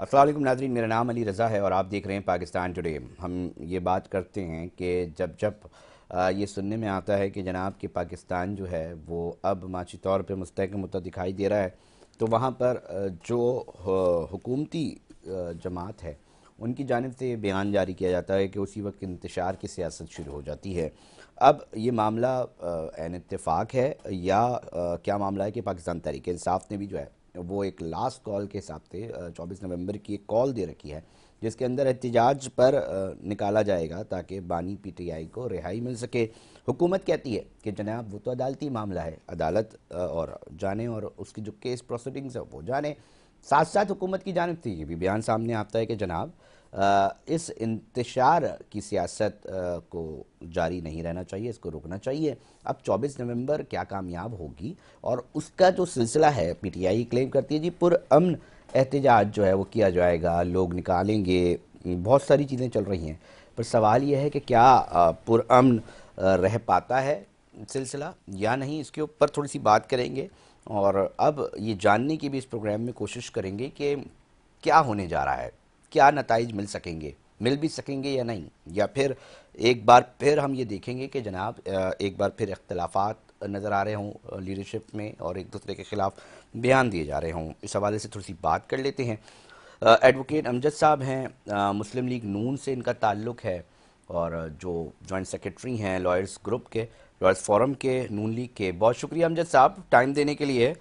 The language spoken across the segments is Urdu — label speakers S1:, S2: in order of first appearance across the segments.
S1: السلام علیکم ناظرین، میرا نام علی رضا ہے اور آپ دیکھ رہے ہیں پاکستان ٹوڈے۔ ہم یہ بات کرتے ہیں کہ جب یہ سننے میں آتا ہے کہ جناب کہ پاکستان جو ہے وہ اب معاشی طور پہ مستحکم ہوتا دکھائی دے رہا ہے، تو وہاں پر جو حکومتی جماعت ہے ان کی جانب سے یہ بیان جاری کیا جاتا ہے کہ اسی وقت انتشار کی سیاست شروع ہو جاتی ہے۔ اب یہ معاملہ عین اتفاق ہے یا کیا معاملہ ہے کہ پاکستان تحریک انصاف نے بھی جو ہے وہ ایک لاسٹ کال کے حساب سے 24 نومبر کی ایک کال دے رکھی ہے، جس کے اندر احتجاج پر نکالا جائے گا تاکہ بانی پی ٹی آئی کو رہائی مل سکے۔ حکومت کہتی ہے کہ جناب وہ تو عدالتی معاملہ ہے، عدالت اور جانے اور اس کی جو کیس پروسیڈنگز ہے وہ جانے۔ ساتھ ساتھ حکومت کی جانب سے یہ بھی بیان سامنے آتا ہے کہ جناب اس انتشار کی سیاست کو جاری نہیں رہنا چاہیے، اس کو روکنا چاہیے۔ اب 24 نومبر کیا کامیاب ہوگی اور اس کا جو سلسلہ ہے، پی ٹی آئی کلیم کرتی ہے جی پرامن احتجاج جو ہے وہ کیا جائے گا، لوگ نکالیں گے، بہت ساری چیزیں چل رہی ہیں، پر سوال یہ ہے کہ کیا پرامن رہ پاتا ہے سلسلہ یا نہیں، اس کے اوپر تھوڑی سی بات کریں گے اور اب یہ جاننے کی بھی اس پروگرام میں کوشش کریں گے کہ کیا ہونے جا رہا ہے، کیا نتائج مل سکیں گے، مل بھی سکیں گے یا نہیں، یا پھر ایک بار پھر ہم یہ دیکھیں گے کہ جناب ایک بار پھر اختلافات نظر آ رہے ہوں لیڈرشپ میں اور ایک دوسرے کے خلاف بیان دیے جا رہے ہوں۔ اس حوالے سے تھوڑی سی بات کر لیتے ہیں۔ ایڈوکیٹ امجد صاحب ہیں، مسلم لیگ نون سے ان کا تعلق ہے اور جو جوائنٹ سیکرٹری ہیں لائرز گروپ کے، لائرز فورم کے، نون لیگ کے۔ بہت شکریہ امجد صاحب ٹائم دینے کے لیے۔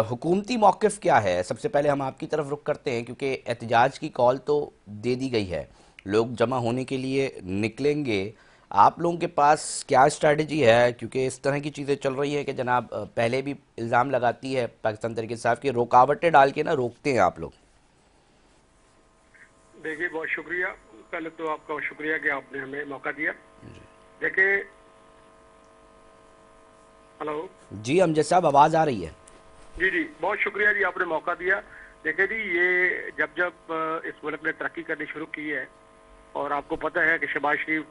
S1: حکومتی موقف کیا ہے؟ سب سے پہلے ہم آپ کی طرف رخ کرتے ہیں کیونکہ احتجاج کی کال تو دے دی گئی ہے، لوگ جمع ہونے کے لیے نکلیں گے۔ آپ لوگوں کے پاس کیا اسٹریٹجی ہے؟ کیونکہ اس طرح کی چیزیں چل رہی ہیں کہ جناب پہلے بھی الزام لگاتی ہے پاکستان تحریک انصاف کی، رکاوٹیں ڈال کے نا روکتے ہیں آپ لوگ۔
S2: دیکھیے بہت شکریہ، پہلے تو آپ کا شکریہ کہ آپ نے ہمیں موقع دیا۔ دیکھیں، ہلو
S1: جی امجد صاحب آواز آ رہی ہے؟
S2: جی بہت شکریہ جی، آپ نے موقع دیا۔ دیکھیں جی، یہ جب اس ملک نے ترقی کرنی شروع کی ہے اور آپ کو پتہ ہے کہ شہباز شریف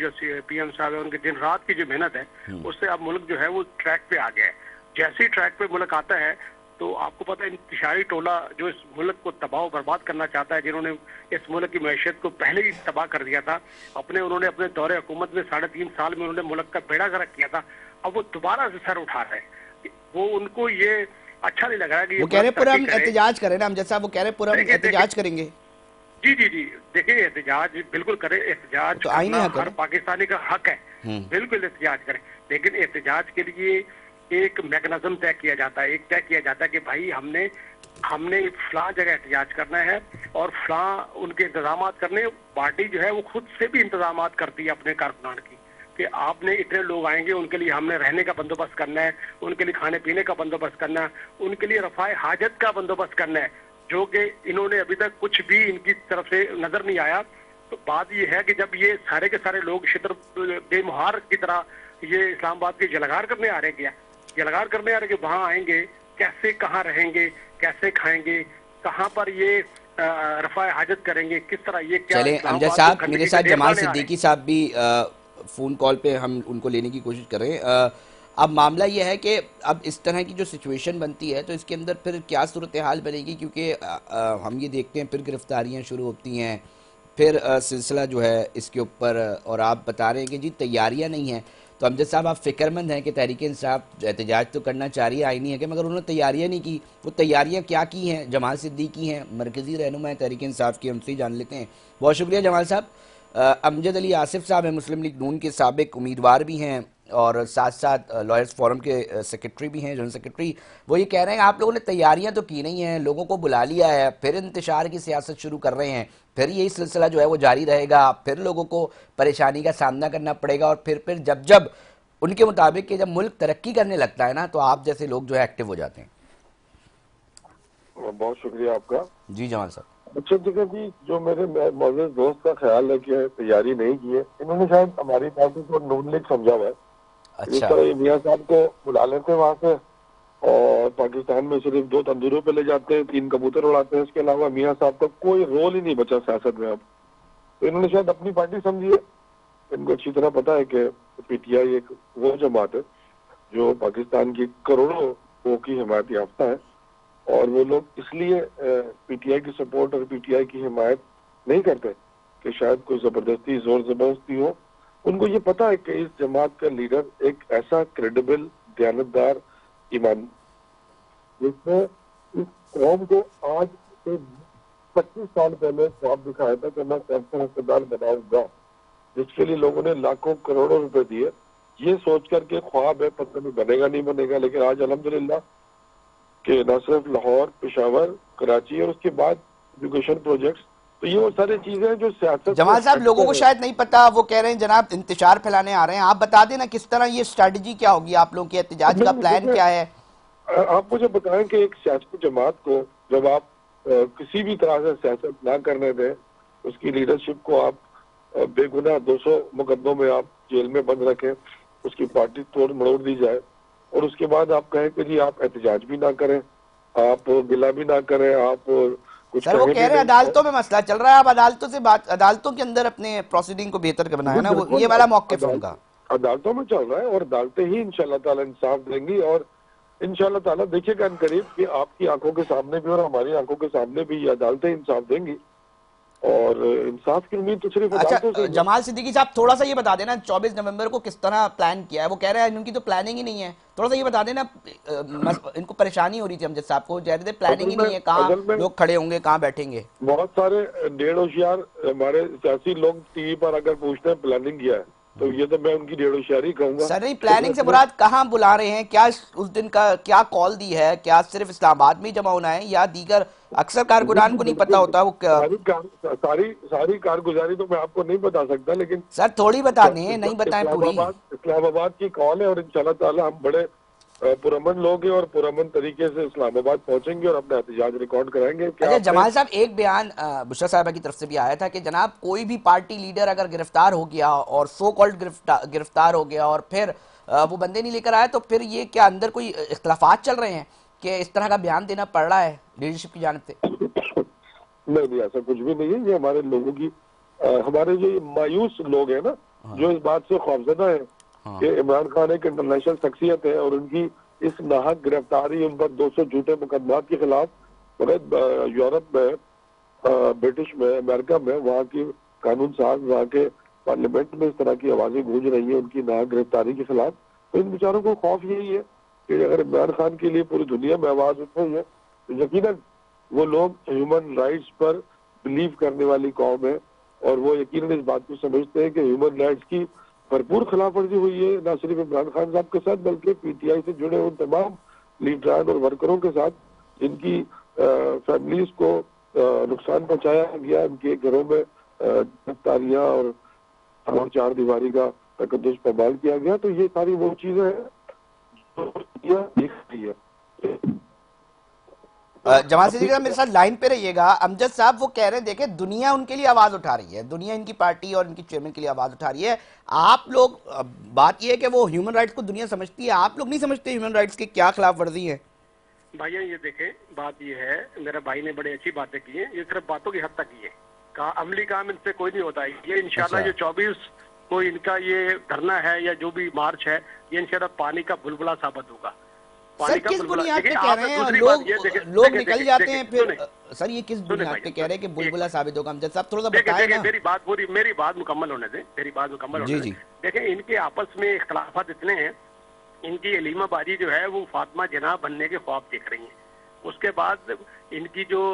S2: جو پی ایم صاحب ہے، ان کی دن رات کی جو محنت ہے اس سے اب ملک جو ہے وہ ٹریک پہ آ گیا ہے۔ جیسے ہی ٹریک پہ ملک آتا ہے تو آپ کو پتہ ہے انتشاری ٹولہ جو اس ملک کو تباہ و برباد کرنا چاہتا ہے، جنہوں نے اس ملک کی معیشت کو پہلے ہی تباہ کر دیا تھا، انہوں نے اپنے دور حکومت میں 3.5 سال میں انہوں نے ملک کا بیڑا غرق کیا تھا، اب وہ دوبارہ سے سر اٹھا رہے ہیں۔ وہ ان کو یہ اچھا نہیں لگ رہا کہ
S1: وہ
S2: یہ
S1: کہہ رہے
S2: ملک ترقی
S1: پرامن
S2: کرے۔
S1: احتجاج کریں نا امجد صاحب، وہ کہہ رہے پرامن احتجاج کریں گے۔
S2: جی دیکھیں، احتجاج بالکل کرے، احتجاج
S1: تو آئینی
S2: کرنا
S1: حق ہے
S2: ہر
S1: نا؟
S2: پاکستانی کا حق ہے، بالکل احتجاج کرے، لیکن احتجاج کے لیے ایک میکنزم طے کیا جاتا ہے، کہ بھائی ہم نے فلاں جگہ احتجاج کرنا ہے اور فلاں ان کے انتظامات کرنے۔ پارٹی جو ہے وہ خود سے بھی انتظامات کرتی ہے اپنے کارکنان کی، کہ آپ نے اتنے لوگ آئیں گے، ان کے لیے ہم نے رہنے کا بندوبست کرنا ہے، ان کے لیے کھانے پینے کا بندوبست کرنا ہے، ان کے لیے رفع حاجت کا بندوبست کرنا ہے، جو کہ انہوں نے ابھی تک کچھ بھی ان کی طرف سے نظر نہیں آیا۔ تو بات یہ ہے کہ جب یہ سارے کے سارے لوگ شتر بے مہار کی طرح یہ اسلام آباد کے جلغار کرنے آ رہے کہ وہاں آئیں گے، کیسے کہاں رہیں گے، کیسے کھائیں گے، کہاں پر یہ رفع حاجت کریں گے، کس طرح یہ کیا
S1: چلیں
S2: اسلام
S1: امجد
S2: آباد کو
S1: صاحب، میرے
S2: گندگی کا
S1: ساتھ
S2: ڈھیر
S1: جمال
S2: بنانے آ رہے
S1: صدیقی صاحب بھی فون کال پہ ہم ان کو لینے کی کوشش کر رہے ہیں۔ اب معاملہ یہ ہے کہ اب اس طرح کی جو سچویشن بنتی ہے تو اس کے اندر پھر کیا صورتحال بنے گی، کیونکہ ہم یہ دیکھتے ہیں پھر گرفتاریاں شروع ہوتی ہیں، پھر سلسلہ جو ہے اس کے اوپر، اور آپ بتا رہے ہیں کہ جی تیاریاں نہیں ہیں، تو امجد صاحب آپ فکر مند ہیں کہ تحریک انصاف احتجاج تو کرنا چاہ رہی ہے، آئینی ہے کہ، مگر انہوں نے تیاریاں نہیں کی۔ وہ تیاریاں کیا کی ہیں؟ جمال صدیقی ہیں، مرکزی رہنما ہیں تحریک انصاف کی، ہم سے ہی جان لیتے ہیں۔ بہت شکریہ جمال صاحب۔ امجد علی آصف صاحب ہیں، مسلم لیگ نون کے سابق امیدوار بھی ہیں اور ساتھ ساتھ لائرز فورم کے سیکرٹری بھی ہیں، جنرل سیکرٹری۔ وہ یہ کہہ رہے ہیں آپ لوگوں نے تیاریاں تو کی نہیں ہیں، لوگوں کو بلا لیا ہے، پھر انتشار کی سیاست شروع کر رہے ہیں، پھر یہی سلسلہ جو ہے وہ جاری رہے گا، پھر لوگوں کو پریشانی کا سامنا کرنا پڑے گا، اور پھر جب ان کے مطابق کہ جب ملک ترقی کرنے لگتا ہے نا تو آپ جیسے لوگ جو ہے ایکٹیو ہو جاتے ہیں۔
S3: بہت شکریہ آپ کا۔
S1: جی جمال صاحب۔
S3: اچھا دیکھیں جی، جو میرے معزز دوست کا خیال ہے کہ تیاری نہیں کی ہے، انہوں نے شاید ہماری پارٹی کو نون لیگ سمجھا ہوا ہے۔ جس
S1: اچھا
S3: طرح یہ میاں صاحب کو بلا لیتے ہیں وہاں سے اور پاکستان میں صرف 2 تندوروں پہ لے جاتے ہیں، 3 کبوتر اڑاتے ہیں، اس کے علاوہ میاں صاحب کا کوئی رول ہی نہیں بچا سیاست میں اب۔ تو انہوں نے شاید اپنی پارٹی سمجھی ہے۔ ان کو اچھی طرح پتا ہے کہ پی ٹی آئی ایک وہ جماعت ہے جو پاکستان کی کروڑوں لوگوں کی حمایت یافتہ ہے، اور وہ لوگ اس لیے پی ٹی آئی کی سپورٹ اور پی ٹی آئی کی حمایت نہیں کرتے کہ شاید کوئی زبردستی زور زبردستی ہو. ان کو یہ پتا ہے کہ اس جماعت کا لیڈر ایک ایسا کریڈیبل دیانتدار ایمان جس نے اس قوم کو آج سے 25 سال پہلے خواب دکھایا تھا کہ میں سینٹر ہسپتال بناؤں گا, جس کے لیے لوگوں نے لاکھوں کروڑوں روپے دیے, یہ سوچ کر کے خواب ہے پتہ نہیں بنے گا نہیں بنے گا. لیکن آج الحمدللہ کہ نہ صرف لاہور, پشاور, کراچی اور اس کے بعد ایجوکیشن پروجیکٹس, تو یہ وہ ساری چیزیں ہیں جو سیاست.
S1: جمال صاحب لوگوں کو شاید نہیں پتا, وہ کہہ رہے ہیں جناب انتشار پھیلانے آ رہے ہیں, آپ بتا دیں نا کس طرح یہ اسٹریٹجی کیا ہوگی, آپ لوگوں کے احتجاج کا پلان کیا ہے؟
S3: آپ مجھے بتائیں کہ ایک سیاسی جماعت کو جب آپ کسی بھی طرح سے سیاست نہ کرنے دیں, اس کی لیڈرشپ کو آپ بے گناہ 200 مقدموں میں آپ جیل میں بند رکھیں, اس کی پارٹی توڑ مڑوڑ دی جائے, اور اس کے بعد آپ کہیں کہ جی آپ احتجاج بھی نہ کریں, آپ گلہ بھی نہ کریں, آپ کچھ
S1: سر وہ کہہ رہے ہیں عدالتوں میں مسئلہ چل رہا ہے, آپ عدالتوں سے بات, عدالتوں کے اندر اپنے پروسیڈنگ کو بہتر بنایا نا, وہ یہ والا موقف ہے ان کا.
S3: عدالتوں میں چل رہا ہے اور عدالتیں ہی انشاءاللہ تعالیٰ انصاف دیں گی, اور انشاءاللہ تعالیٰ دیکھیے گا ان قریب کہ آپ کی آنکھوں کے سامنے بھی اور ہماری آنکھوں کے سامنے بھی یہ عدالتیں انصاف دیں گی, اور انصاف کی امید تو صرف عدالتوں سے.
S1: جمال صدیقی صاحب تھوڑا سا یہ بتا دینا 24 نومبر کو کس طرح پلان کیا ہے, وہ کہہ رہے ہیں ان کی تو پلاننگ ہی نہیں ہے, تھوڑا سا یہ بتا دینا, ان کو پریشانی ہو رہی تھی امجد صاحب کو, جہاں پلاننگ ہی نہیں ہے, کہاں لوگ کھڑے ہوں گے, کہاں بیٹھیں گے.
S3: بہت سارے ڈیڑھ ہوشیار ہمارے سیاسی لوگ ٹی وی پر اگر پوچھتے ہیں پلاننگ کیا ہے, تو یہ تو میں ان کی ڈیڑھ ہوشیاری کہوں گا.
S1: سر نہیں, پلاننگ سے مراد کہاں بلا رہے ہیں, کیا اس دن کا کیا کال دی ہے, کیا صرف اسلام آباد میں جمع ہونا ہے یا دیگر اکثر کارکنان کو نہیں پتا ہوتا وہ
S3: ساری کارگزاری تو میں آپ کو نہیں بتا سکتا, لیکن
S1: سر تھوڑی بتا دیں, نہیں بتائیں پوری.
S3: اسلام آباد کی کال ہے, اور انشاءاللہ تعالی ہم بڑے پرامن لوگ ہیں اور پرامن طریقے سے اسلام آباد پہنچیں گے اور اپنا احتجاج ریکارڈ کرائیں گے.
S1: اچھا جمال صاحب, ایک بیان بشرا صاحبہ کی طرف سے بھی آیا تھا کہ جناب کوئی بھی پارٹی لیڈر اگر گرفتار ہو گیا اور سو کالڈ گرفتار ہو گیا اور پھر وہ بندے نہیں لے کر آئے, تو پھر یہ کیا اندر کوئی اختلافات چل رہے ہیں کہ اس طرح کا بیان دینا پڑ رہا ہے لیڈرشپ کی جانب سے؟
S3: نہیں, ایسا کچھ بھی نہیں ہے. یہ ہمارے لوگوں کی, ہمارے جو مایوس لوگ ہیں نا, جو اس بات سے خوفزدہ ہیں کہ عمران خان ایک انٹرنیشنل شخصیت ہے, اور ان کی اس ناحق گرفتاری, ان پر 200 جھوٹے مقدمات کے خلاف, یورپ میں, برٹش میں, امریکہ میں, وہاں کی قانون ساز, وہاں کے پارلیمنٹ میں اس طرح کی آوازیں گونج رہی ہیں ان کی ناحق گرفتاری کے خلاف. تو ان بیچاروں کو خوف یہی ہے کہ اگر عمران خان کے لیے پوری دنیا میں آواز اٹھ رہی ہے, تو یقیناً وہ لوگ ہیومن رائٹس پر بلیو کرنے والی قوم ہے, اور وہ یقیناً اس بات کو سمجھتے ہیں کہ ہیومن رائٹس کی بھرپور خلاف ورزی ہوئی ہے, نہ صرف عمران خان صاحب کے ساتھ بلکہ پی ٹی آئی سے جڑے ان تمام لیڈران اور ورکروں کے ساتھ جن کی فیملیز کو نقصان پہنچایا گیا, ان کے گھروں میں گرفتاریاں اور چار دیواری کا تقدس پامال کیا گیا. تو یہ ساری وہ چیزیں ہیں جو دیکھ رہی ہے.
S1: جمال صدیقی صاحب میرے ساتھ لائن پہ رہیے گا. امجد صاحب وہ کہہ رہے ہیں دیکھیں دنیا ان کے لیے آواز اٹھا رہی ہے, دنیا ان کی پارٹی اور ان کی چیئرمین کے لیے آواز اٹھا رہی ہے. آپ لوگ, بات یہ ہے کہ وہ ہیومن رائٹس کو دنیا سمجھتی ہے, آپ لوگ نہیں سمجھتے ہیومن رائٹس کی کیا خلاف ورزی ہے؟
S2: بھائی یہ دیکھیں, بات یہ ہے, میرے بھائی نے بڑی اچھی باتیں کی ہیں, یہ صرف باتوں کی حد تک کی ہے, عملی کام ان سے کوئی نہیں ہوتا ہے. یہ انشاءاللہ یہ 24 کو ان کا یہ دھرنا ہے یا جو بھی مارچ ہے, یہ انشاءاللہ پانی کا بلبلہ ثابت ہوگا.
S1: سر کس بنیاد پہ کہہ رہے ہیں, لوگ نکل جاتے ہیں پھر, سر یہ کس بنیاد پہ کہہ رہے ہیں کہ بلبلہ ثابت ہوگا؟ امجد صاحب تھوڑا سا بتائیں نا.
S2: میری بات مکمل ہونے دیں, دیکھیں ان کے آپس میں اختلافات اتنے ہیں. ان کی علیمہ باری جو ہے وہ فاطمہ جناح بننے کے خواب دیکھ رہی ہیں. اس کے بعد ان کی جو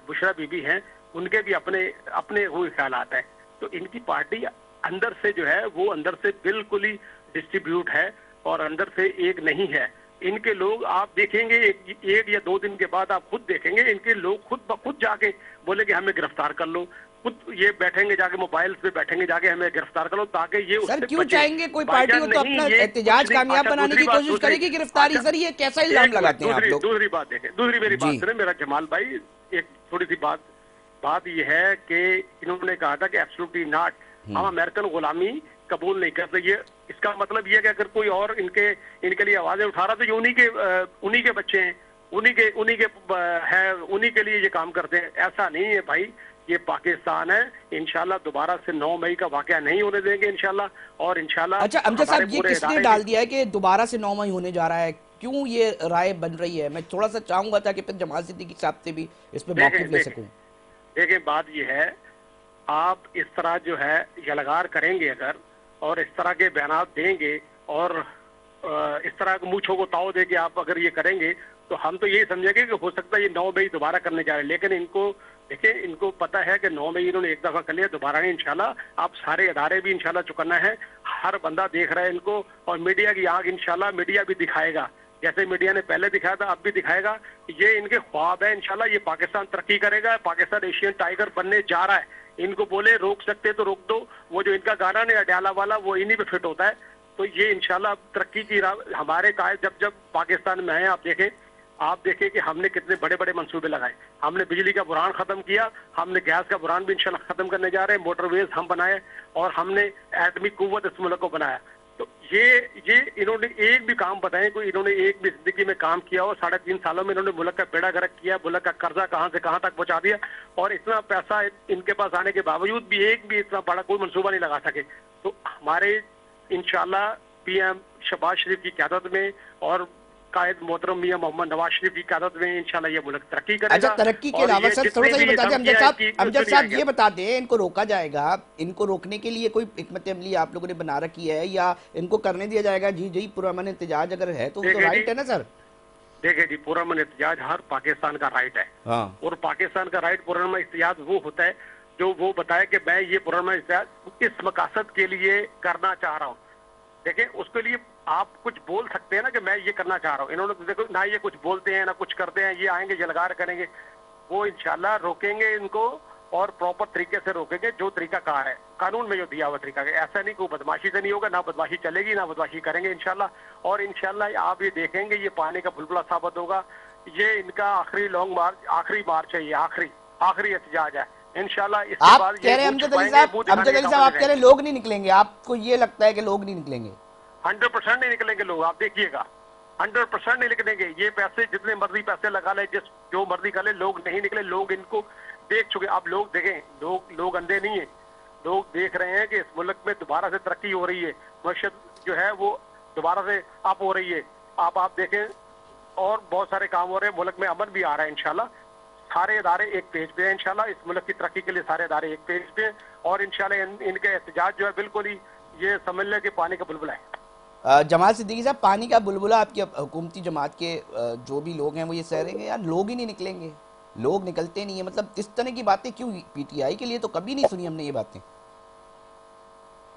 S2: بشرا بی بی ہیں, ان کے بھی اپنے وہ خیالات ہیں. تو ان کی پارٹی اندر سے جو ہے وہ اندر سے بالکل ہی ڈسٹریبیوٹ ہے اور اندر سے ایک نہیں ہے. ان کے لوگ آپ دیکھیں گے ایک یا 2 دن کے بعد آپ خود دیکھیں گے ان کے لوگ خود بخود جا کے بولے کہ ہمیں گرفتار کر لو, خود یہ بیٹھیں گے جا کے موبائل پہ بیٹھیں گے جا کے ہمیں گرفتار کرو, تاکہ یہ
S1: سر کیوں چاہیں گے کوئی پارٹی ہو تو اپنا احتجاج کامیاب بنانے کی کوشش کرے گی گرفتاری, سر یہ کیسا الزام لگاتے ہیں آپ لوگ؟
S2: دوسری بات دیکھیں, دوسری میری بات سنیں میرا جمال بھائی, ایک تھوڑی سی بات یہ ہے کہ انہوں نے کہا تھا کہ ایبسولوٹلی ناٹ, ہم امریکن غلامی قبول نہیں کرتے. یہ اس کا مطلب یہ ہے کہ اگر کوئی اور ان کے لیے آوازیں اٹھا رہا تو یہ انہی کے بچے ہیں, انہی کے لیے یہ کام کرتے ہیں. ایسا نہیں ہے بھائی, یہ پاکستان ہے. انشاءاللہ دوبارہ سے 9 مئی کا واقعہ نہیں ہونے دیں گے انشاءاللہ, اور انشاءاللہ.
S1: اچھا امجد صاحب یہ کس نے ڈال دیا ہے کہ دوبارہ سے 9 مئی ہونے جا رہا ہے؟ کیوں یہ رائے بن رہی ہے؟ میں تھوڑا سا چاہوں گا تاکہ پھر جمال صدیقی صاحب سے بھی اس پہ موقف لے سکوں.
S2: دیکھیں بات یہ ہے، آپ اس طرح جو ہے یلغار کریں گے اگر، اور اس طرح کے بیانات دیں گے، اور اس طرح مونچھوں کو تاؤ دے کے آپ اگر یہ کریں گے، تو ہم تو یہی سمجھیں گے کہ ہو سکتا ہے یہ 9 مئی دوبارہ کرنے جا رہے ہیں. لیکن ان کو دیکھیں، ان کو پتہ ہے کہ 9 مئی انہوں نے ایک دفعہ کر لیا، دوبارہ نہیں انشاءاللہ. آپ سارے ادارے بھی انشاءاللہ چکنا ہے، ہر بندہ دیکھ رہا ہے ان کو، اور میڈیا کی آنکھ انشاءاللہ میڈیا بھی دکھائے گا، جیسے میڈیا نے پہلے دکھایا تھا اب بھی دکھائے گا. یہ ان کے خواب ہے، انشاءاللہ یہ پاکستان ترقی کرے گا، پاکستان ایشین ٹائیگر بننے جا رہا ہے. ان کو بولے روک سکتے تو روک دو، وہ جو ان کا گانا نے اڈیالہ والا وہ انہی پہ فٹ ہوتا ہے. تو یہ انشاءاللہ ترقی کی راہ ہمارے قائد جب پاکستان میں آئے، آپ دیکھیں کہ ہم نے کتنے بڑے بڑے منصوبے لگائے. ہم نے بجلی کا بحران ختم کیا، ہم نے گیس کا بحران بھی انشاءاللہ ختم کرنے جا رہے ہیں، موٹر ویز ہم بنائے، اور ہم نے ایٹمی قوت اس ملک کو بنایا. تو یہ انہوں نے ایک بھی کام بتائیں، کوئی انہوں نے ایک بھی زندگی میں کام کیا ہو؟ 3.5 سالوں میں انہوں نے ملک کا بیڑا گرک کیا، ملک کا قرضہ کہاں سے کہاں تک پہنچا دیا، اور اتنا پیسہ ان کے پاس آنے کے باوجود بھی ایک بھی اتنا بڑا کوئی منصوبہ نہیں لگا سکے. تو ہمارے انشاءاللہ پی ایم شہباز شریف کی قیادت میں اور قائد محترم میاں محمد نواز شریف کی قیادت میں انشاءاللہ یہ ملک ترقی کرے گا.
S1: اچھا، ترقی کے علاوہ سر تھوڑا سا یہ بتا دیں امجد صاحب یہ بتا دیں، ان کو روکا جائے گا؟ ان کو روکنے کے لیے کوئی حکمت عملی آپ لوگوں نے بنا رکھی ہے، یا ان کو کرنے دیا جائے گا جی پرامن احتجاج اگر ہے تو وہ تو رائٹ ہے نا سر؟
S2: دیکھیں جی، پرامن احتجاج ہر پاکستان کا رائٹ ہے، اور پاکستان کا رائٹ پرامن احتجاج وہ ہوتا ہے جو وہ بتائے کہ میں یہ پرامن احتجاج اس مقاصد کے لیے کرنا چاہ رہا ہوں. دیکھیں اس کے لیے آپ کچھ بول سکتے ہیں نا کہ میں یہ کرنا چاہ رہا ہوں. انہوں نے دیکھو نہ یہ کچھ بولتے ہیں نہ کچھ کرتے ہیں، یہ آئیں گے یلغار کریں گے. وہ انشاءاللہ روکیں گے ان کو، اور پراپر طریقے سے روکیں گے جو طریقہ کار ہے قانون میں جو دیا ہوا طریقہ. ایسا نہیں کوئی بدماشی سے نہیں ہوگا، نہ بدماشی چلے گی، نہ بدماشی کریں گے انشاءاللہ. اور انشاءاللہ آپ یہ دیکھیں گے یہ پانی کا بلبلہ ثابت ہوگا. یہ ان کا آخری لانگ مارچ، آخری مارچ ہے، یہ آخری احتجاج ہے انشاءاللہ. اس کے بعد
S1: کہہ رہے ہیں امجد علی صاحب آپ کہہ رہے ہیں لوگ نہیں نکلیں گے، آپ کو یہ لگتا ہے کہ لوگ نہیں نکلیں گے؟
S2: 100% نہیں نکلیں گے لوگ، آپ دیکھیے گا 100% نہیں نکلیں گے. یہ پیسے جتنے مرضی پیسے لگا لے، جو مرضی کر لے، لوگ نہیں نکلے. لوگ ان کو دیکھ چکے. اب لوگ دیکھیں، لوگ اندھے نہیں ہیں، لوگ دیکھ رہے ہیں کہ اس ملک میں دوبارہ سے ترقی ہو رہی ہے، معیشت جو ہے وہ دوبارہ سے اپ ہو رہی ہے. آپ دیکھیں، اور بہت سارے کام ہو رہے ہیں، ملک میں امن بھی آ رہا ہے انشاءاللہ. سارے ادارے ایک پیج پہ ہیں انشاءاللہ. اس ملک کی ترقی کے لیے سارے ادارے ایک پیج پہ ہیں، اور انشاءاللہ ان کے احتجاج جو ہے بالکل ہی یہ سمجھ لیں کہ پانی کا بلبلہ ہے.
S1: جمال صدیقی صاحب، پانی کا بلبلہ آپ کی حکومتی جماعت کے جو بھی لوگ ہیں وہ یہ سہ رہے ہیں یار لوگ ہی نہیں نکلیں گے، لوگ نکلتے نہیں ہیں. مطلب اس طرح کی باتیں کیوں؟ پی ٹی آئی کے لیے تو کبھی نہیں سنی ہم نے یہ باتیں.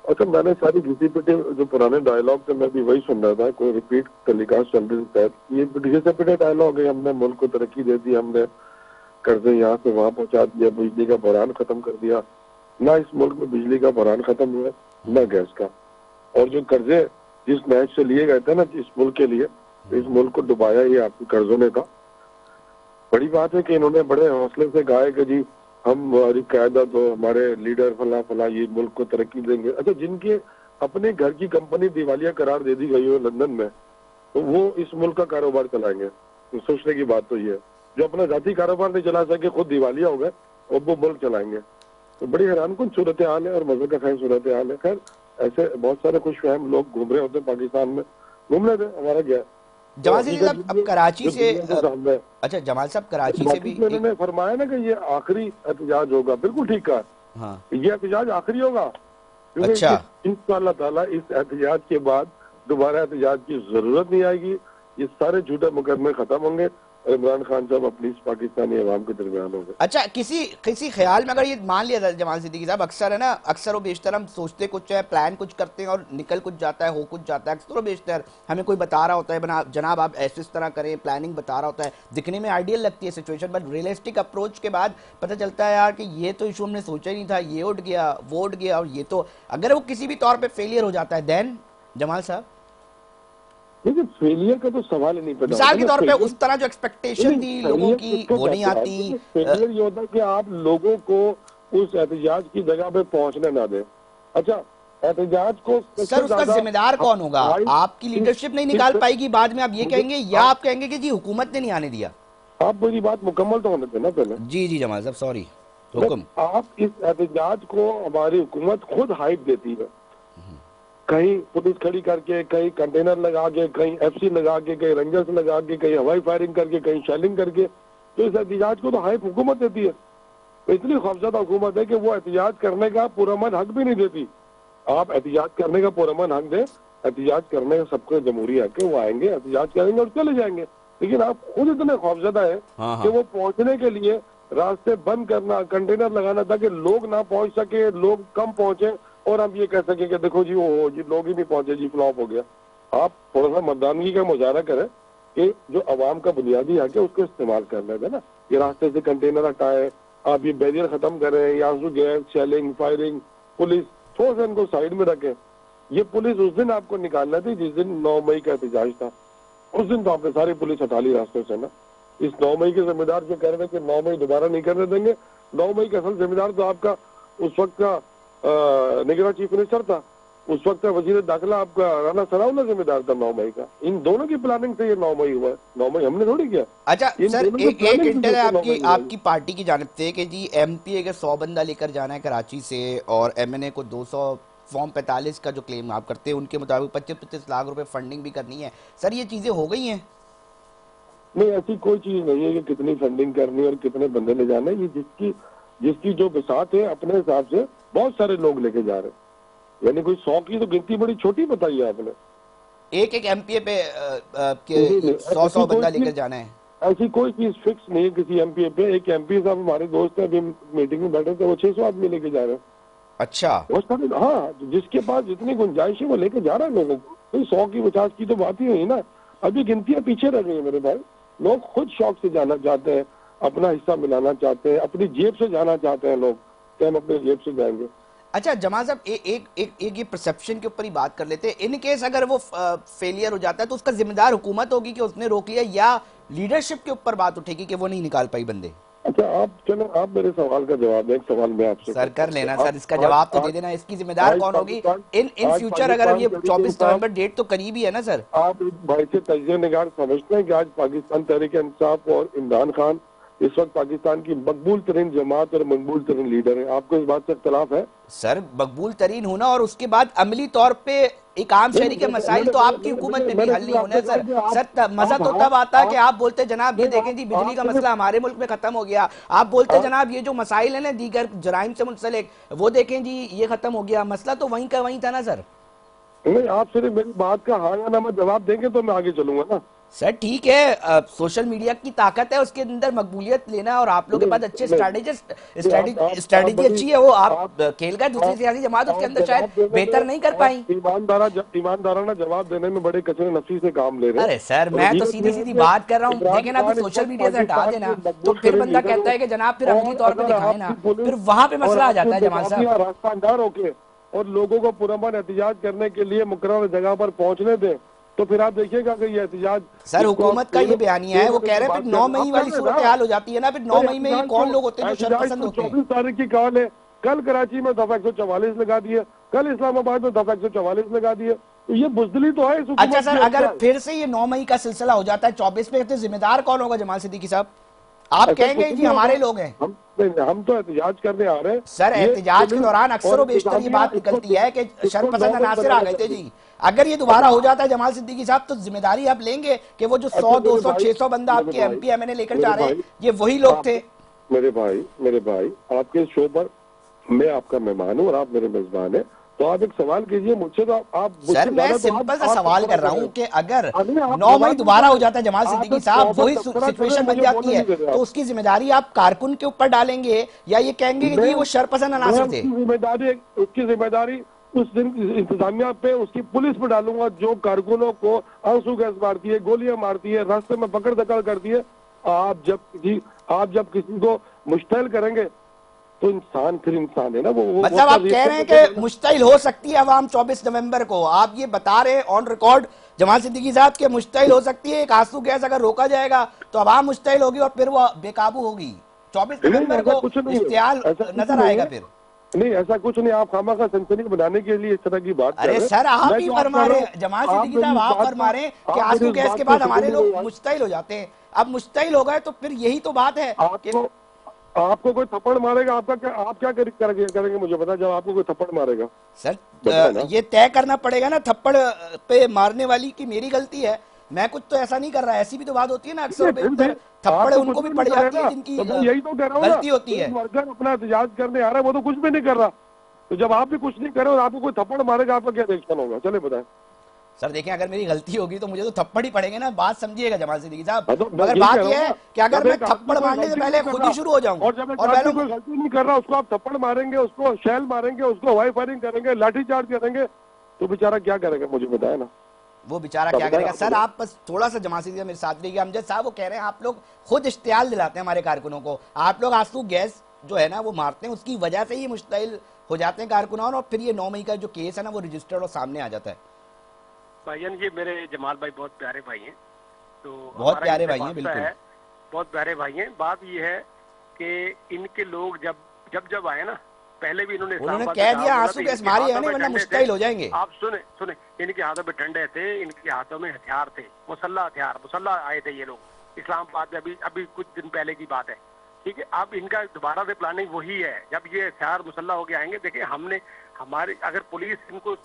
S3: اچھا، میں نے ساری گھسی پٹی جو پرانے ڈائلاگ تھے میں بھی وہی سن رہا تھا، کوئی ریپیٹ ٹیلی کاسٹ چل رہی تھی. یہ گھسے پٹے ڈائلاگ ہے. ہم نے ملک کو ترقی دے دی، ہم نے قرضے یہاں سے وہاں پہنچا دیا، بجلی کا بحران ختم کر دیا. نہ اس ملک میں بجلی کا بحران ختم ہوا نہ گیس کا. اور جو قرضے جس نیچ سے لیے گئے تھے نا اس ملک کے لیے، اس ملک کو ڈبایا یہ آپ کے قرضوں نے تھا. بڑی بات ہے کہ انہوں نے بڑے حوصلے سے کہا کہ جی ہماری قیادت ہو، ہمارے لیڈر فلاں فلاں یہ ملک کو ترقی دیں گے. اچھا، جن کے اپنے گھر کی کمپنی دیوالیہ قرار دے دی گئی ہو لندن میں، تو وہ اس ملک کا کاروبار چلائیں گے؟ سوچنے کی بات تو یہ ہے. جو اپنا ذاتی کاروبار نہیں چلا سکے، خود دیوالیہ ہو گئے، اور وہ ملک چلائیں گے. تو بڑی حیران کن صورتحال ہے اور مزے کا خیر صورتحال ہے. خیر ایسے بہت سارے خوش فہم لوگ گھوم رہے ہوتے ہیں پاکستان میں، گھومنے دیں، ہمارا کیا.
S1: جمال صاحب اب کراچی سے، اچھا جمال صاحب کراچی سے بھی
S3: انہوں نے فرمایا نا کہ یہ آخری احتجاج ہوگا. بالکل ٹھیک کہا، یہ احتجاج آخری ہوگا، کیونکہ انشاءاللہ تعالیٰ اس احتجاج کے بعد دوبارہ احتجاج کی ضرورت نہیں آئے گی. یہ سارے جھوٹے مقدمے ختم ہوں گے، عمران خان صاحب اپنی اس پاکستانی عوام کے درمیان ہوں گے.
S1: اچھا، کسی خیال میں اگر یہ مان لیا جائے جمال صدیقی صاحب، اکثر ہے نا، اکثر و بیشتر ہم سوچتے کچھ ہے، پلان کچھ کرتے ہیں اور نکل کچھ جاتا ہے، ہو کچھ جاتا ہے. اکثر و بیشتر ہمیں کوئی بتا رہا ہوتا ہے جناب آپ ایسے اس طرح کریں، پلاننگ بتا رہا ہوتا ہے، دکھنے میں آئیڈیل لگتی ہے سچویشن، بٹ ریئلسٹک اپروچ کے بعد پتہ چلتا ہے یار کہ یہ تو ایشو ہم نے سوچا ہی نہیں تھا، یہ اٹھ گیا وہ اٹھ گیا. اور یہ تو اگر وہ کسی بھی طور پہ فیلئر ہو جاتا ہے دین جمال صاحب،
S3: لیکن فیلئر کا تو سوال ہی نہیں پیدا ہوتا.
S1: مثال کے طور پہ اس طرح جو ایکسپیکٹیشن تھی لوگوں کی وہ نہیں آتی.
S3: فیلئر یہ ہوتا ہے کہ آپ لوگوں کو اس احتجاج کی جگہ پہ پہنچنے نہ دیں. اچھا، احتجاج کو
S1: سر اس کا ذمہ دار کون ہوگا؟ آپ کی لیڈرشپ نہیں نکال پائے گی، بعد میں آپ یہ کہیں گے، یا آپ کہیں گے کہ جی حکومت نے نہیں آنے دیا.
S3: آپ میری بات مکمل تو ہونے دیں نا پہلے.
S1: جی جمال صاحب سوری، حکم.
S3: آپ اس احتجاج کو ہماری حکومت خود ہائپ دیتی ہے. کہیں پولیس کھڑی کر کے، کہیں کنٹینر لگا کے، کہیں ایف سی لگا کے، کہیں رینجرز لگا کے، کہیں ہوائی فائرنگ کر کے، کہیں شیلنگ کر کے، تو اس احتجاج کو تو ہائپ حکومت دیتی ہے. اتنی خوفزدہ حکومت ہے کہ وہ احتجاج کرنے کا پرامن حق بھی نہیں دیتی. آپ احتجاج کرنے کا پرامن حق دیں، احتجاج کرنے کا سب کو جمہوری حق ہے، وہ آئیں گے احتجاج کریں گے اور چلے جائیں گے. لیکن آپ خود اتنے خوفزدہ ہیں کہ وہ پہنچنے کے لیے راستے بند کرنا، کنٹینر لگانا تاکہ لوگ نہ پہنچ سکے، لوگ کم پہنچے اور ہم یہ کہہ سکیں کہ دیکھو جی وہ جی لوگ ہی نہیں پہنچے جی فلاپ ہو گیا. آپ تھوڑا سا مردانگی کا مظاہرہ کریں کہ جو عوام کا بنیادی حق ہے اس کو استعمال کر لیں گے نا. یہ راستے سے کنٹینر ہٹائے، آپ یہ بیریئر ختم کریں، یہاں سے گیس، شیلنگ، فائرنگ، پولیس تھوڑا سا ان کو سائڈ میں رکھیں. یہ پولیس اس دن آپ کو نکالنا تھی جس دن 9 مئی کا احتجاج تھا. اس دن تو آپ نے ساری پولیس ہٹا لی راستوں سے نا. اس 9 مئی کے ذمہ دار جو کہہ رہے تھے کہ 9 مئی دوبارہ نہیں کرنے دیں گے، 9 مئی کا اصل ذمہ دار تو آپ کا اس وقت کا نگراں چیف منسٹر تھا، اس وقت کا وزیر داخلہ آپ کا رانا ثناء اللہ ذمہ دار تھا 9 مئی کا. ان دونوں کی پلاننگ سے یہ 9 مئی ہوا ہے. 9 مئی ہم نے تھوڑی کیا.
S1: اچھا سر، ایک انٹر ہے آپ کی پارٹی کی جانب سے کہ جی ایم پی اے کے 100 بندہ لے کر جانا ہے کراچی سے اور ایم این اے کو 200 فارم 45 کا جو کلیم آپ کرتے ہیں ان کے مطابق 25-25 لاکھ روپے فنڈنگ بھی کرنی ہے. سر یہ چیزیں ہو گئی ہیں؟
S3: نہیں، ایسی کوئی چیز نہیں ہے کہ کتنی فنڈنگ کرنی اور کتنے بندے لے جانے. یہ جس کی جو بساط ہے اپنے حساب سے بہت سارے لوگ لے کے جا رہے ہیں. یعنی کوئی 100 کی تو گنتی بڑی چھوٹی بتائی ہے آپ نے.
S1: ایک ایم پی اے پہ 100 بندہ لے کر جانا ہے.
S3: ایسی کوئی چیز فکس نہیں ہے کسی ایم پی اے پہ. ایک ایم پی صاحب ہمارے دوست ہیں، ابھی میٹنگ میں بیٹھے تھے، وہ 600 آدمی لے کے جا رہے ہیں.
S1: اچھا.
S3: ہاں، جس کے پاس جتنی گنجائش ہے وہ لے کے جا رہا ہے لوگوں کو. 100 کی 50 کی تو بات ہی نہیں نا. ابھی گنتیاں پیچھے رہ گئی ہیں میرے بھائی. لوگ خود شوق سے جانا چاہتے ہیں، اپنا حصہ ملانا چاہتے ہیں، اپنی جیب سے جانا چاہتے ہیں لوگ کہ ہم اپنے جیب سے جائیں گے.
S1: اچھا جماعت صاحب، ایک یہ پرسپشن کے اوپر ہی بات کر لیتے ہیں. ان کیس اگر وہ فیلئر ہو جاتا ہے تو اس کا ذمہ دار حکومت ہوگی کہ اس نے روک لیا، یا لیڈرشپ کے اوپر بات اٹھے گی کہ وہ نہیں نکال پائی بندے؟
S3: اچھا آپ میرے سوال کا جواب دیں. ایک سوال میں آپ سے
S1: سر کر لینا سر، اس کا جواب تو دے دینا. اس کی ذمہ دار کون ہوگی ان فیوچر؟ اگر یہ 24 نومبر ڈیٹ تو قریب ہی ہے نا سر.
S3: آپ بھائی سے تجزیہ نگار سمجھتے ہیں کہ آج پاکستان تحریک انصاف اور عمران خان اس وقت پاکستان کی مقبول ترین جماعت اور مقبول ترین لیڈر ہے؟ آپ کو اس بات سے اختلاف ہے؟
S1: سر مقبول ترین ہونا اور اس کے بعد عملی طور پہ ایک عام شہری کے مسائل تو آپ کی حکومت میں بھی حل نہیں ہونا ہے سر. سر مزہ تو تب آتا ہے کہ آپ بولتے جناب یہ دیکھیں جی بجلی کا مسئلہ ہمارے ملک میں ختم ہو گیا. آپ بولتے جناب یہ جو مسائل ہیں نا دیگر جرائم سے منسلک وہ دیکھیں جی یہ ختم ہو گیا. مسئلہ تو وہیں کا وہیں تھا نا سر.
S3: نہیں، آپ صرف میری بات کا ہاں یا نہ جواب دیں گے تو میں آگے چلوں گا نا.
S1: سر ٹھیک ہے، سوشل میڈیا کی طاقت ہے، اس کے اندر مقبولیت لینا اور آپ لوگ کے پاس اچھے اسٹریٹجی اچھی ہے، وہ آپ کھیل گئے. دوسری سیاسی جماعت اس کے اندر شاید بہتر نہیں کر پائیں.
S3: ایماندارانہ جواب دینے میں بڑے کچرے نفسی سے کام لے رہے ہیں.
S1: ارے سر میں تو سیدھی بات کر رہا ہوں. دیکھیں نا پھر سوشل میڈیا سے ہٹا دینا تو پھر بندہ کہتا ہے کہ جناب پھر عملی طور پہ دکھائیں نا، پھر وہاں پہ مسئلہ آ جاتا ہے جمال صاحب.
S3: راستہ اندار ہو کے اور لوگوں کو پرامن احتجاج کرنے کے لیے مقررہ جگہ پر پہنچنے دیں تو پھر آپ دیکھیے گا کہ یہ احتجاج
S1: سر حکومت کا یہ بیانیہ ہے. وہ کہہ رہے ہیں پھر 9 مئی والی صورتحال ہو جاتی ہے نا. پھر 9 مئی میں یہ کون لوگ ہوتے ہیں جو شرپسند ہوتے ہیں؟
S3: 24 تاریخ کی کال ہے. کل کراچی میں دفعہ 144 لگا دیے، کل اسلام آباد میں دفعہ 144 لگا دیے. تو یہ بزدلی تو ہے اس حکومت.
S1: اچھا سر، اگر پھر سے یہ 9 مئی کا سلسلہ ہو جاتا ہے 24 پہ، تو ذمہ دار کون ہوگا جمال صدیقی صاحب؟ آپ کہیں گے جی ہمارے لوگ ہیں.
S3: ہم تو احتجاج کرنے آ رہے ہیں
S1: سر. احتجاج کے دوران اکثر و بیشتر یہ بات نکلتی ہے کہ شرپسند عناصر آ گئے تھے جی. اگر یہ دوبارہ ہو جاتا ہے جمال صدیقی صاحب تو ذمہ داری آپ لیں گے کہ وہ جو 100 200 600 بندہ آپ کے ایم پی ایم این اے لے کر جا رہے ہیں یہ وہی لوگ تھے؟
S3: میرے بھائی آپ کے شو پر میں آپ کا مہمان ہوں اور آپ میرے میزبان ہیں، تو آپ ایک سوال کیجئے مجھ سے. تو آپ
S1: سر میں سمپل سا سوال کر رہا ہوں کہ اگر 9 مئی دوبارہ ہو جاتا ہے جمال صدیقی صاحب وہی سچویشن بن جاتی ہے تو اس کی ذمہ داری آپ کارکن کے اوپر ڈالیں گے یا یہ کہیں گے کہ جی وہ شرپسند عناصر تھے؟
S3: اس کی ذمہ داری اس دن انتظامیہ پہ، اس کی پولیس پہ ڈالوں گا جو کارکنوں کو آنسو گیس مارتی ہے، گولیاں مارتی ہے، راستے میں پکڑ دکڑ کرتی ہے. آپ جب کسی کو مشتعل کریں گے تو انسان پھر انسان ہے نا. وہ
S1: مطلب آپ کہہ رہے ہیں کہ مشتعل ہو سکتی ہے عوام 24 نومبر کو. آپ یہ بتا رہے ہیں آن ریکارڈ جمال صدیقی صاحب کہ مشتعل ہو سکتی ہے. ایک آنسو گیس اگر روکا جائے گا تو عوام مشتعل ہوگی اور پھر وہ بے قابو ہوگی. 24 نومبر کو اشتعال نظر آئے گا پھر.
S3: نہیں ایسا کچھ نہیں. آپ خامہ خواہ سنسنی بنانے کے لیے اس طرح کی بات کر رہے ہیں.
S1: ارے سر آپ ہی فرما رہے ہیں جمال صدیقی صاحب، آپ فرما رہے ہیں کہ آنسو گیس کے بعد ہمارے لوگ مشتعل ہو جاتے ہیں. اب مشتعل ہو گئے تو پھر یہی تو بات ہے کہ
S3: آپ کو کوئی تھپڑ مارے گا آپ کیا کریں گے مجھے بتا، جب آپ کو کوئی تھپڑ مارے گا
S1: سر یہ طے کرنا پڑے گا نا تھپڑ پہ مارنے والی کی میری غلطی ہے، میں کچھ تو ایسا نہیں کر رہا، ایسی بھی تو بات ہوتی ہے نا اکثر
S3: پھر بھی
S1: تھپڑ
S3: آپ تو
S1: ان
S3: کچھ
S1: کو بھی
S3: بھی
S1: پڑ
S3: نہیں کرے
S1: جاتی ہے
S3: نا،
S1: جن کی
S3: تو میں یہی تو کہہ رہا ہوں نا،
S1: غلطی ہوتی ہے۔
S3: ایک ورکر اپنا احتجاج کرنے آ رہا ہے، وہ تو کچھ بھی نہیں کر رہا، تو جب آپ بھی کچھ نہیں کر رہے اور آپ کو کوئی تھپڑ مارے گا آپ کا کیا ریئیکشن ہوگا؟ چلے بتائیں۔
S1: سر دیکھیں اگر میری غلطی ہوگی تو مجھے تو تھپڑ ہی پڑیں گے نا، بات سمجھیے گا جمال صدیقی صاحب،
S3: ہاں تو میں
S1: مگر
S3: یہی کہہ
S1: بات
S3: رہا
S1: یہ
S3: ہوں
S1: ہے
S3: نا،
S1: کہ اگر
S3: جب
S1: میں
S3: ایک آدمی
S1: تھپڑ
S3: کوئی
S1: مارنے سے
S3: غلطی
S1: پہلے
S3: نہیں کر
S1: خود ہی
S3: رہا
S1: شروع ہو جاؤں
S3: اور جب ایک
S1: اور
S3: آدمی
S1: پہلے
S3: کوئی غلطی نہیں کر رہا اس کو آپ تھپڑ ماریں گے، اس کو شیل ماریں گے، اس کو ہوائی فائرنگ کریں گے، لاٹھی چارج کریں گے، تو بیچارہ کیا کرے گا مجھے بتائیں نا،
S1: وہ بیچارہ کیا
S3: بتائیں
S1: کرے گا؟
S3: آپ
S1: سر
S3: مجھے۔
S1: آپ بس تھوڑا سا جماعت سے میرے ساتھ رہیے، امجد صاحب وہ کہہ رہے ہیں آپ لوگ خود اشتعال دلاتے ہیں ہمارے کارکنوں کو، آپ لوگ آنسو گیس جو ہے نا وہ مارتے ہیں، اس کی وجہ سے ہی مشتعل ہو جاتے ہیں کارکنان، اور پھر یہ 9 مئی کا جو کیس ہے نا وہ رجسٹرڈ اور سامنے آ جاتا ہے۔
S2: بھائیان یہ میرے جمال بھائی بہت پیارے بھائی ہیں، تو
S1: بہت
S2: ہمارا ان
S1: پیارے
S2: سے
S1: بھائی ہیں
S2: واسطہ
S1: بالکل۔
S2: ہے، بہت پیارے بھائی ہیں۔ بات یہ ہے کہ ان کے لوگ جب آئے نا، پہلے بھی انہوں نے
S1: انہوں
S2: اسلام
S1: نے
S2: آباد میں
S1: کہہ
S2: کہا
S1: دیا
S2: بولا
S1: آنسو
S2: تو ان
S1: گیس
S2: کے
S1: ماری ہے
S2: ہاتھوں
S1: نہیں
S2: میں
S1: ورنہ
S2: ڈنڈے تھے۔
S1: مشتعل ہو جائیں گے۔
S2: آپ سنیں ان کے ہاتھوں میں ڈنڈے تھے، ان کے ہاتھوں میں ہتھیار تھے، مسلح آئے تھے یہ لوگ اسلام آباد میں، ابھی کچھ دن پہلے کی بات ہے، ٹھیک ہے۔ اب ان کا دوبارہ سے پلاننگ وہی ہے، جب یہ ہتھیار مسلح ہو کے آئیں گے، دیکھیں ہماری اگر پولیس ان کو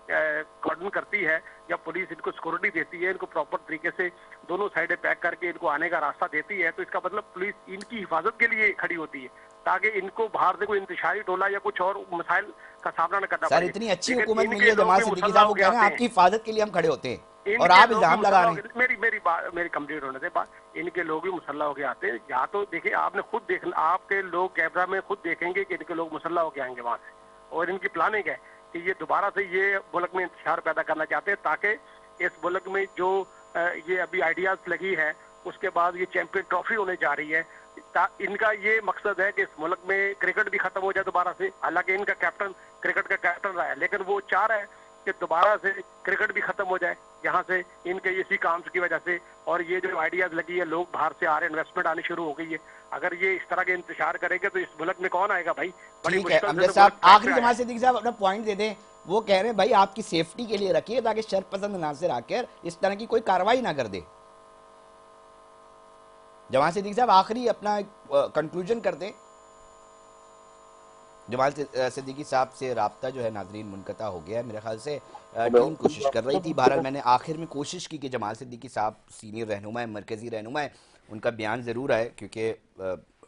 S2: کارڈن کرتی ہے یا پولیس ان کو سیکورٹی دیتی ہے، ان کو پراپر طریقے سے دونوں سائڈیں پیک کر کے ان کو آنے کا راستہ دیتی ہے، تو اس کا مطلب پولیس ان کی حفاظت کے لیے کھڑی ہوتی ہے تاکہ ان کو باہر سے کوئی انتشاری ٹولہ یا کچھ اور مسائل کا سامنا نہ کرنا
S1: سر
S2: پڑے۔
S1: اتنی اچھی
S2: لیکن
S1: حکومت
S2: ان
S1: ملی
S2: کے
S1: ہے
S2: لوگ
S1: جمال
S2: بھی
S1: صدیقی
S2: مسلح
S1: صاحب،
S2: ہو
S1: وہ
S2: کے
S1: کہہ رہے ہیں
S2: آتے
S1: آپ
S2: ہیں،
S1: کی حفاظت کے لیے ہم کھڑے ہوتے ہیں
S2: ان
S1: اور
S2: کے
S1: آپ
S2: لوگ بھی
S1: الزام لگا
S2: مسلح
S1: رہے
S2: ہو
S1: ہیں۔
S2: کے، میری کمپلیٹ ہونے سے بات، ان کے لوگ بھی مسلح ہو کے آتے ہیں، یا تو دیکھیں آپ نے خود دیکھنا، آپ کے لوگ کیمرہ میں خود دیکھیں گے کہ ان کے لوگ مسلح ہو کے آئیں گے وہاں سے، اور ان کی پلاننگ ہے کہ یہ دوبارہ سے یہ ملک میں انتشار پیدا کرنا چاہتے ہیں تاکہ اس ملک میں جو یہ ابھی آئیڈیاز لگی ہے، اس کے بعد یہ چیمپئن ٹرافی ہونے جا رہی ہے، ان کا یہ مقصد ہے کہ اس ملک میں کرکٹ بھی ختم ہو جائے دوبارہ سے، حالانکہ ان کا کیپٹن کرکٹ کا کیپٹن رہا ہے، لیکن وہ چاہ رہا ہے کہ دوبارہ سے کرکٹ بھی ختم ہو جائے یہاں سے، ان کے اسی کام کی وجہ سے، اور یہ جو آئیڈیاز لگی ہے، لوگ باہر سے آ رہے ہیں، انویسٹمنٹ آنی شروع ہو گئی ہے، اگر یہ اس طرح کے انتشار کریں گے تو اس ملک میں کون آئے گا بھائی؟ بڑی
S1: ٹھیک ہے
S2: مشکل سے
S1: امجد
S2: تو
S1: صاحب،
S2: ملک ٹریک پہ
S1: آخری
S2: آیا
S1: جماعت
S2: ہے۔
S1: صدیقی صاحب اپنا پوائنٹ دے دیں، وہ کہہ رہے ہیں بھائی آپ کی سیفٹی کے لیے رکھیے تاکہ شر پسند عناصر آ کر اس طرح کی کوئی کارروائی نہ کر دے۔ جمال صدیقی صاحب آخری اپنا کنکلوژن کر دیں۔ جمال صدیقی صاحب سے رابطہ جو ہے ناظرین منقطع ہو گیا ہے، میرے خیال سے ٹیم کوشش کر رہی تھی، بہرحال میں نے آخر میں کوشش کی کہ جمال صدیقی صاحب سینئر رہنما ہیں، مرکزی رہنما ہیں، ان کا بیان ضرور آئے، کیونکہ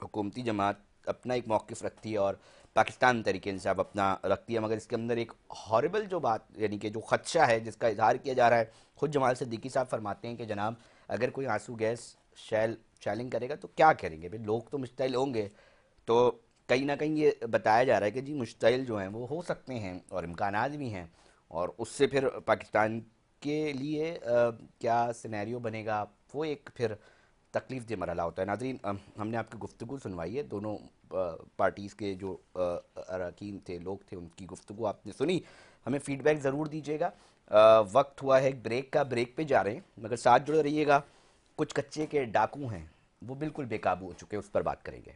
S1: حکومتی جماعت اپنا ایک موقف رکھتی ہے اور پاکستان تحریک انصاف اپنا رکھتی ہے، مگر اس کے اندر ایک ہاربل جو بات یعنی کہ جو خدشہ ہے جس کا اظہار کیا جا رہا ہے، خود جمال صدیقی صاحب فرماتے ہیں کہ جناب اگر کوئی آنسو گیس شیلنگ کرے گا تو کیا کریں گے؟ لوگ تو مشتعل ہوں گے، تو کہیں نہ کہیں یہ بتایا جا رہا ہے کہ جی مشتعل جو ہیں وہ ہو سکتے ہیں اور امکانات بھی ہیں، اور اس سے پھر پاکستان کے لیے کیا سینیریو بنے گا وہ ایک پھر تکلیف دہ مرحلہ ہوتا ہے۔ ناظرین ہم نے آپ کی گفتگو سنوائی ہے، دونوں پارٹیز کے جو اراکین تھے، لوگ تھے، ان کی گفتگو آپ نے سنی، ہمیں فیڈ بیک ضرور دیجیے گا۔ وقت ہوا ہے ایک بریک کا، بریک پہ جا رہے ہیں مگر ساتھ جڑے رہیے گا، کچھ کچے کے ڈاکو ہیں وہ بالکل بے قابو ہو چکے، اس پر بات کریں گے۔